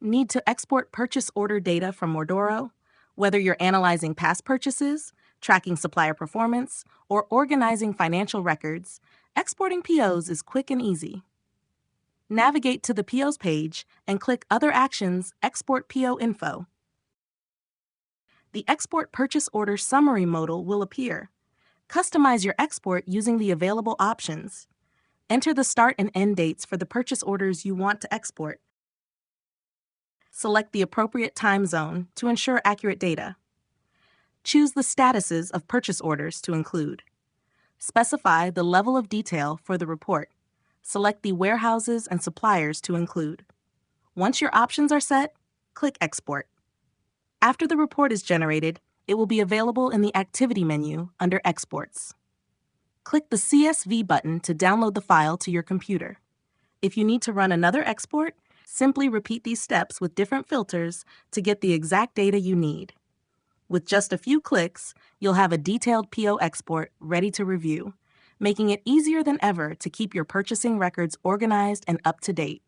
Need to export purchase order data from Ordoro? Whether you're analyzing past purchases, tracking supplier performance, or organizing financial records, exporting POs is quick and easy. Navigate to the POs page and click Other Actions, Export PO Info. The Export Purchase Order Summary modal will appear. Customize your export using the available options. Enter the start and end dates for the purchase orders you want to export. Select the appropriate time zone to ensure accurate data. Choose the statuses of purchase orders to include. Specify the level of detail for the report. Select the warehouses and suppliers to include. Once your options are set, click Export. After the report is generated, it will be available in the Activity menu under Exports. Click the CSV button to download the file to your computer. If you need to run another export, simply repeat these steps with different filters to get the exact data you need. With just a few clicks, you'll have a detailed PO export ready to review, making it easier than ever to keep your purchasing records organized and up to date.